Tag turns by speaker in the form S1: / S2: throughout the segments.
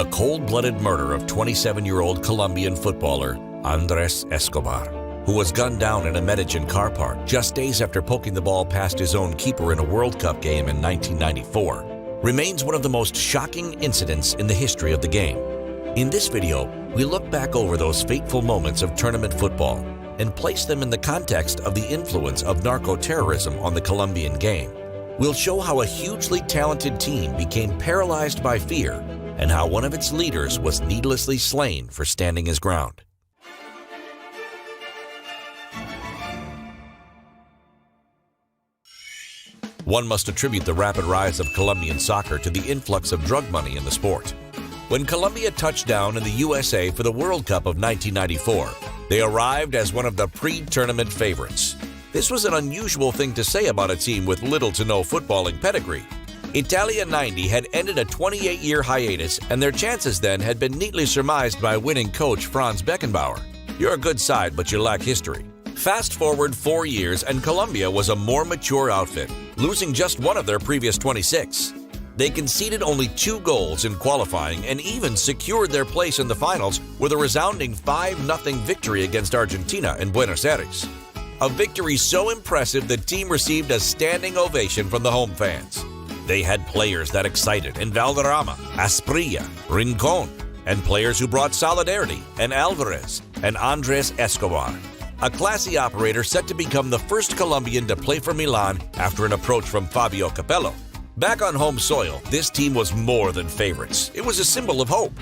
S1: a cold-blooded murder of 27-year-old Colombian footballer Andres Escobar, who was gunned down in a Medellin car park just days after poking the ball past his own keeper in a World Cup game in 1994, remains one of the most shocking incidents in the history of the game. In this video, we look back over those fateful moments of tournament football and place them in the context of the influence of narco-terrorism on the Colombian game. We'll show how a hugely talented team became paralyzed by fear and how one of its leaders was needlessly slain for standing his ground. One must attribute the rapid rise of Colombian soccer to the influx of drug money in the sport. When Colombia touched down in the USA for the World Cup of 1994, they arrived as one of the pre-tournament favorites. This was an unusual thing to say about a team with little to no footballing pedigree. Italia 90 had ended a 28-year hiatus, and their chances then had been neatly surmised by winning coach Franz Beckenbauer. You're a good side, but you lack history. Fast forward 4 years, and Colombia was a more mature outfit, losing just one of their previous 26. They conceded only 2 goals in qualifying and even secured their place in the finals with a resounding 5-0 victory against Argentina in Buenos Aires. A victory so impressive the team received a standing ovation from the home fans. They had players that excited in Valderrama, Asprilla, Rincon, and players who brought solidarity in Alvarez and Andres Escobar, a classy operator set to become the first Colombian to play for Milan after an approach from Fabio Capello. Back on home soil, this team was more than favorites. It was a symbol of hope.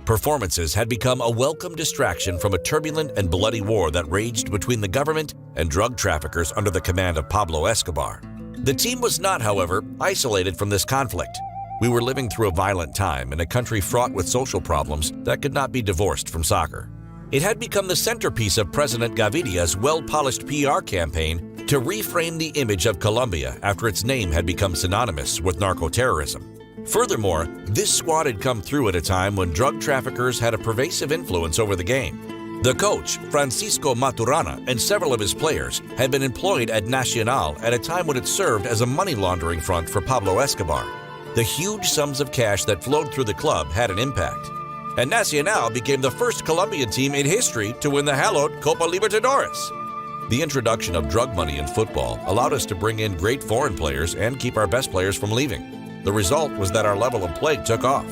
S1: Performances had become a welcome distraction from a turbulent and bloody war that raged between the government and drug traffickers under the command of Pablo Escobar. The team was not, however, isolated from this conflict. We were living through a violent time in a country fraught with social problems that could not be divorced from soccer. It had become the centerpiece of President Gavidia's well-polished PR campaign to reframe the image of Colombia after its name had become synonymous with narco-terrorism. Furthermore, this squad had come through at a time when drug traffickers had a pervasive influence over the game. The coach, Francisco Maturana, and several of his players had been employed at Nacional at a time when it served as a money laundering front for Pablo Escobar. The huge sums of cash that flowed through the club had an impact, and Nacional became the first Colombian team in history to win the hallowed Copa Libertadores. The introduction of drug money in football allowed us to bring in great foreign players and keep our best players from leaving. The result was that our level of play took off.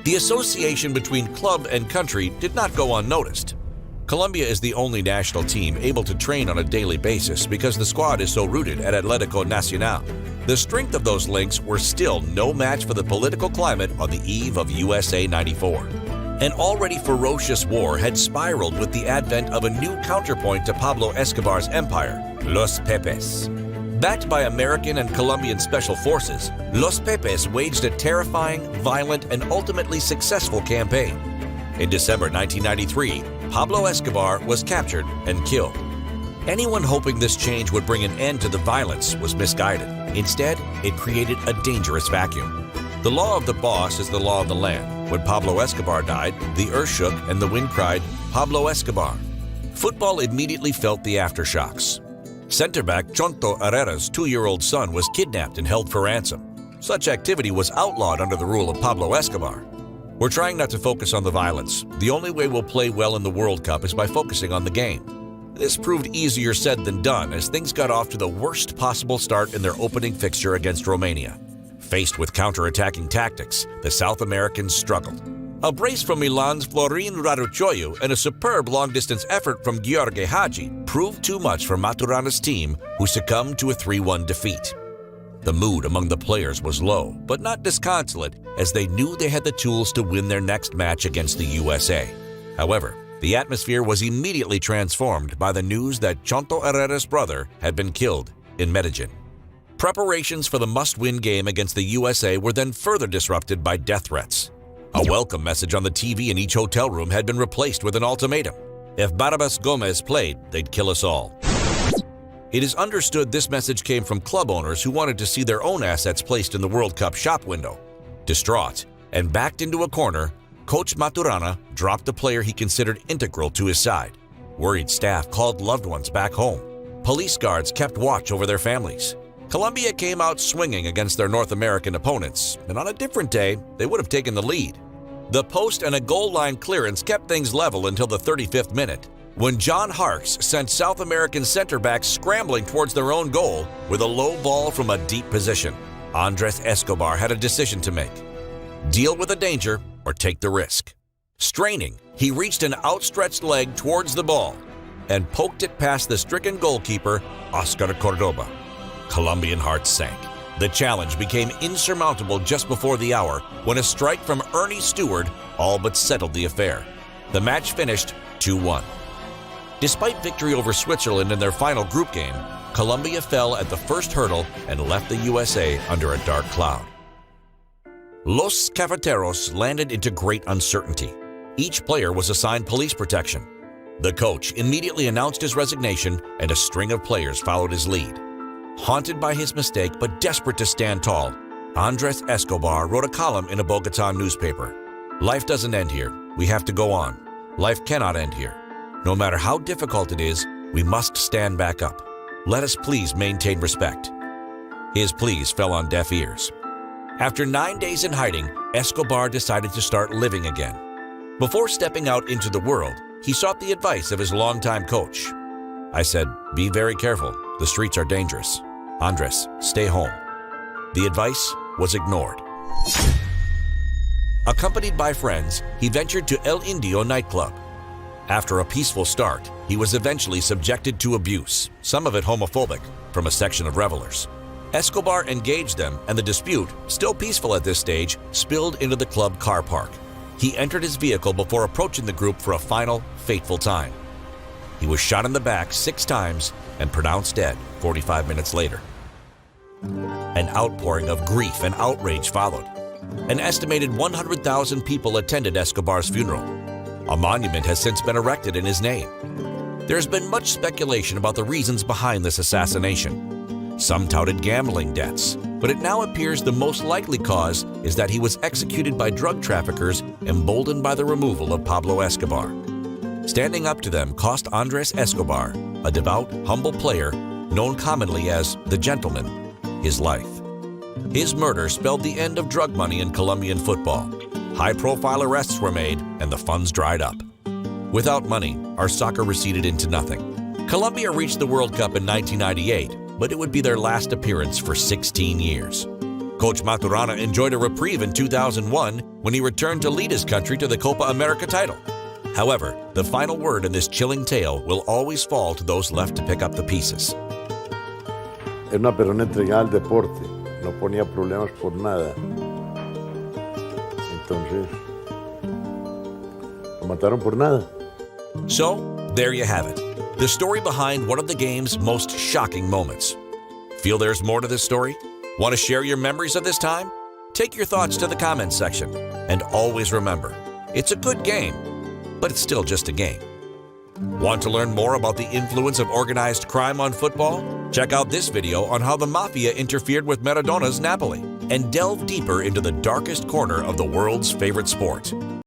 S1: The association between club and country did not go unnoticed. Colombia is the only national team able to train on a daily basis because the squad is so rooted at Atlético Nacional. The strength of those links were still no match for the political climate on the eve of USA 94. An already ferocious war had spiraled with the advent of a new counterpoint to Pablo Escobar's empire, Los Pepes. Backed by American and Colombian special forces, Los Pepes waged a terrifying, violent, and ultimately successful campaign. In December 1993, Pablo Escobar was captured and killed. Anyone hoping this change would bring an end to the violence was misguided. Instead, it created a dangerous vacuum. The law of the boss is the law of the land. When Pablo Escobar died, the earth shook and the wind cried, "Pablo Escobar." Football immediately felt the aftershocks. Center-back Chonto Herrera's 2-year-old son was kidnapped and held for ransom. Such activity was outlawed under the rule of Pablo Escobar. We're trying not to focus on the violence. The only way we'll play well in the World Cup is by focusing on the game. This proved easier said than done as things got off to the worst possible start in their opening fixture against Romania. Faced with counter-attacking tactics, the South Americans struggled. A brace from Milan's Florin Raducioiu and a superb long-distance effort from Gheorghe Hagi proved too much for Maturana's team, who succumbed to a 3-1 defeat. The mood among the players was low, but not disconsolate, as they knew they had the tools to win their next match against the USA. However, the atmosphere was immediately transformed by the news that Chonto Herrera's brother had been killed in Medellin. Preparations for the must-win game against the USA were then further disrupted by death threats. A welcome message on the TV in each hotel room had been replaced with an ultimatum. If Barrabas Gomez played, they'd kill us all. It is understood this message came from club owners who wanted to see their own assets placed in the World Cup shop window. Distraught and backed into a corner, Coach Maturana dropped the player he considered integral to his side. Worried staff called loved ones back home. Police guards kept watch over their families. Colombia came out swinging against their North American opponents, and on a different day, they would have taken the lead. The post and a goal line clearance kept things level until the 35th minute, when John Harkes sent South American center backs scrambling towards their own goal with a low ball from a deep position. Andres Escobar had a decision to make: deal with the danger or take the risk. Straining, he reached an outstretched leg towards the ball and poked it past the stricken goalkeeper, Oscar Cordoba. Colombian hearts sank. The challenge became insurmountable just before the hour when a strike from Ernie Stewart all but settled the affair. The match finished 2-1. Despite victory over Switzerland in their final group game, Colombia fell at the first hurdle and left the USA under a dark cloud. Los Cafeteros landed into great uncertainty. Each player was assigned police protection. The coach immediately announced his resignation, and a string of players followed his lead. Haunted by his mistake but desperate to stand tall, Andres Escobar wrote a column in a Bogotá newspaper. "Life doesn't end here. We have to go on. Life cannot end here. No matter how difficult it is, we must stand back up. Let us please maintain respect." His pleas fell on deaf ears. After 9 days in hiding, Escobar decided to start living again. Before stepping out into the world, he sought the advice of his longtime coach. "I said, be very careful. The streets are dangerous. Andres, stay home." The advice was ignored. Accompanied by friends, he ventured to El Indio nightclub. After a peaceful start, he was eventually subjected to abuse, some of it homophobic, from a section of revelers. Escobar engaged them, and the dispute, still peaceful at this stage, spilled into the club car park. He entered his vehicle before approaching the group for a final, fateful time. He was shot in the back 6 times and pronounced dead 45 minutes later. An outpouring of grief and outrage followed. An estimated 100,000 people attended Escobar's funeral. A monument has since been erected in his name. There's been much speculation about the reasons behind this assassination. Some touted gambling debts, but it now appears the most likely cause is that he was executed by drug traffickers emboldened by the removal of Pablo Escobar. Standing up to them cost Andres Escobar, a devout, humble player known commonly as the Gentleman, his life. His murder spelled the end of drug money in Colombian football. High-profile arrests were made, and the funds dried up. Without money, our soccer receded into nothing. Colombia reached the World Cup in 1998, but it would be their last appearance for 16 years. Coach Maturana enjoyed a reprieve in 2001 when he returned to lead his country to the Copa America title. However, the final word in this chilling tale will always fall to those left to pick up the pieces.
S2: Era una persona entregada al deporte, no ponía problemas por nada. Entonces, lo mataron por nada.
S1: So, there you have it. The story behind one of the game's most shocking moments. Feel there's more to this story? Want to share your memories of this time? Take your thoughts to the comments section. And always remember, it's a good game, but it's still just a game. Want to learn more about the influence of organized crime on football? Check out this video on how the Mafia interfered with Maradona's Napoli, and delve deeper into the darkest corner of the world's favorite sport.